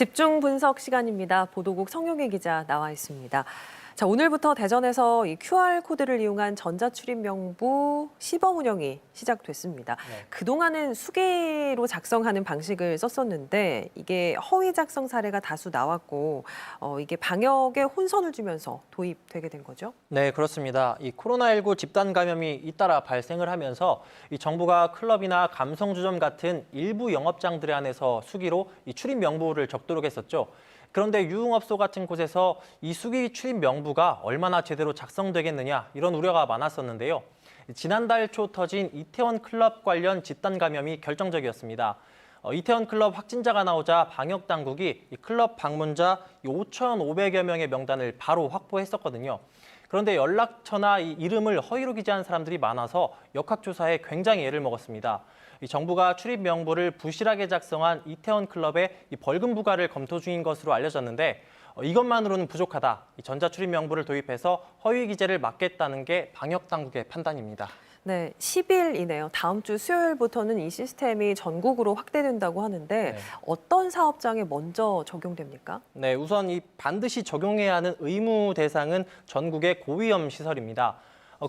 집중 분석 시간입니다. 보도국 성용희 기자 나와 있습니다. 자, 오늘부터 대전에서 이 QR코드를 이용한 전자출입 명부 시범 운영이 시작됐습니다. 네. 그동안은 수기로 작성하는 방식을 썼었는데 이게 허위 작성 사례가 다수 나왔고 이게 방역에 혼선을 주면서 도입되게 된 거죠? 네, 그렇습니다. 이 코로나19 집단 감염이 잇따라 발생을 하면서 이 정부가 클럽이나 감성주점 같은 일부 영업장들에 한해서 수기로 이 출입 명부를 적도록 했었죠. 그런데 유흥업소 같은 곳에서 이 수기 출입 명부가 얼마나 제대로 작성되겠느냐 이런 우려가 많았었는데요. 지난달 초 터진 이태원 클럽 관련 집단 감염이 결정적이었습니다. 이태원 클럽 확진자가 나오자 방역 당국이 이 클럽 방문자 5,500여 명의 명단을 바로 확보했었거든요. 그런데 연락처나 이 이름을 허위로 기재한 사람들이 많아서 역학조사에 굉장히 애를 먹었습니다. 이 정부가 출입 명부를 부실하게 작성한 이태원 클럽에 이 벌금 부과를 검토 중인 것으로 알려졌는데 이것만으로는 부족하다. 이 전자출입 명부를 도입해서 허위 기재를 막겠다는 게 방역 당국의 판단입니다. 네, 10일이네요. 다음 주 수요일부터는 이 시스템이 전국으로 확대된다고 하는데 네. 어떤 사업장에 먼저 적용됩니까? 네, 우선 이 반드시 적용해야 하는 의무 대상은 전국의 고위험 시설입니다.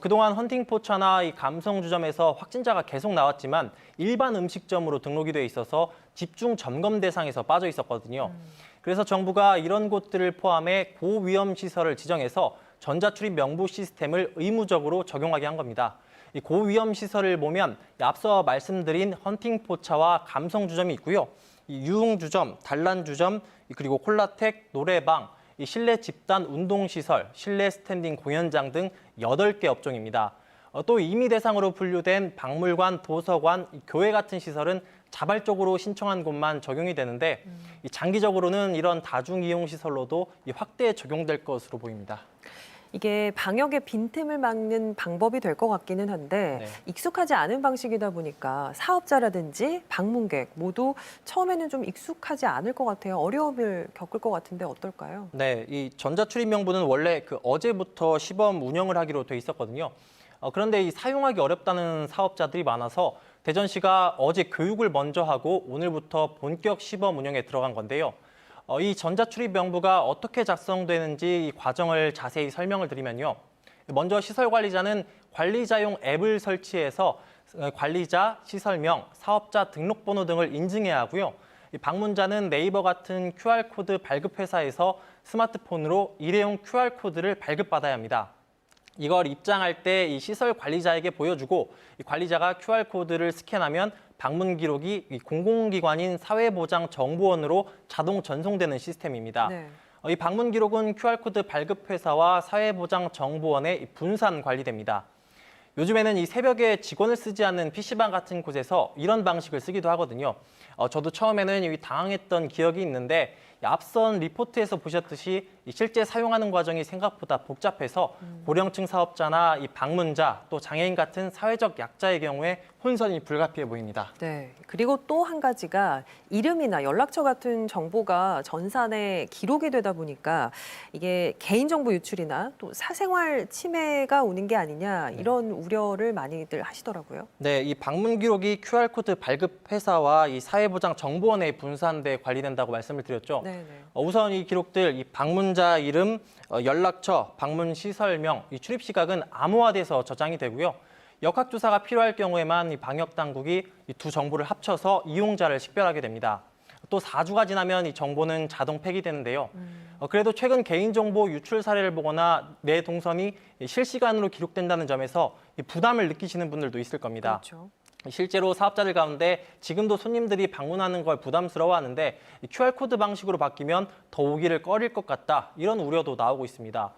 그동안 헌팅포차나 이 감성주점에서 확진자가 계속 나왔지만 일반 음식점으로 등록이 돼 있어서 집중 점검 대상에서 빠져 있었거든요. 그래서 정부가 이런 곳들을 포함해 고위험 시설을 지정해서 전자출입 명부 시스템을 의무적으로 적용하게 한 겁니다. 이 고위험 시설을 보면 앞서 말씀드린 헌팅포차와 감성주점이 있고요. 이 유흥주점, 단란주점, 그리고 콜라텍, 노래방, 이 실내 집단 운동시설, 실내 스탠딩 공연장 등 8개 업종입니다. 또 임의 대상으로 분류된 박물관, 도서관, 교회 같은 시설은 자발적으로 신청한 곳만 적용이 되는데 장기적으로는 이런 다중이용시설로도 확대 적용될 것으로 보입니다. 이게 방역의 빈틈을 막는 방법이 될 것 같기는 한데 네. 익숙하지 않은 방식이다 보니까 사업자라든지 방문객 모두 처음에는 좀 익숙하지 않을 것 같아요. 어려움을 겪을 것 같은데 어떨까요? 네, 이 전자출입 명부는 원래 어제부터 시범 운영을 하기로 돼 있었거든요. 그런데 이 사용하기 어렵다는 사업자들이 많아서 대전시가 어제 교육을 먼저 하고 오늘부터 본격 시범 운영에 들어간 건데요. 이 전자출입 명부가 어떻게 작성되는지 이 과정을 자세히 설명을 드리면요. 먼저 시설 관리자는 관리자용 앱을 설치해서 관리자, 시설명, 사업자 등록번호 등을 인증해야 하고요. 이 방문자는 네이버 같은 QR코드 발급 회사에서 스마트폰으로 일회용 QR코드를 발급받아야 합니다. 이걸 입장할 때 이 시설 관리자에게 보여주고 이 관리자가 QR코드를 스캔하면 방문 기록이 이 공공기관인 사회보장정보원으로 자동 전송되는 시스템입니다. 네. 이 방문 기록은 QR코드 발급 회사와 사회보장정보원에 분산 관리됩니다. 요즘에는 이 새벽에 직원을 쓰지 않는 PC방 같은 곳에서 이런 방식을 쓰기도 하거든요. 저도 처음에는 당황했던 기억이 있는데 앞선 리포트에서 보셨듯이 실제 사용하는 과정이 생각보다 복잡해서 고령층 사업자나 이 방문자 또 장애인 같은 사회적 약자의 경우에 혼선이 불가피해 보입니다. 네. 그리고 또 한 가지가 이름이나 연락처 같은 정보가 전산에 기록이 되다 보니까 이게 개인정보 유출이나 또 사생활 침해가 오는 게 아니냐 이런 우려를 많이들 하시더라고요. 네, 이 방문 기록이 QR코드 발급 회사와 이 사회보장정보원에 분산돼 관리된다고 말씀을 드렸죠. 네네. 우선 이 기록들, 이 방문자 이름, 연락처, 방문 시설명, 이 출입 시각은 암호화돼서 저장이 되고요. 역학조사가 필요할 경우에만 이 방역 당국이 이 두 정보를 합쳐서 이용자를 식별하게 됩니다. 또 4주가 지나면 이 정보는 자동 폐기되는데요. 그래도 최근 개인정보 유출 사례를 보거나 내 동선이 실시간으로 기록된다는 점에서 이 부담을 느끼시는 분들도 있을 겁니다. 그렇죠. 실제로 사업자들 가운데 지금도 손님들이 방문하는 걸 부담스러워하는데 QR코드 방식으로 바뀌면 더 오기를 꺼릴 것 같다 이런 우려도 나오고 있습니다.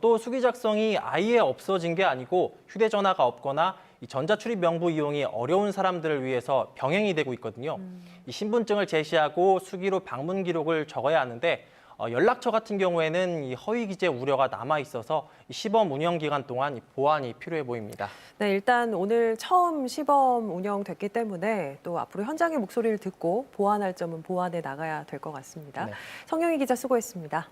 또 수기 작성이 아예 없어진 게 아니고 휴대전화가 없거나 이 전자출입 명부 이용이 어려운 사람들을 위해서 병행이 되고 있거든요. 이 신분증을 제시하고 수기로 방문 기록을 적어야 하는데 연락처 같은 경우에는 이 허위 기재 우려가 남아 있어서 시범 운영 기간 동안 이 보완이 필요해 보입니다. 네, 일단 오늘 처음 시범 운영됐기 때문에 또 앞으로 현장의 목소리를 듣고 보완할 점은 보완해 나가야 될 것 같습니다. 네. 성용희 기자 수고했습니다.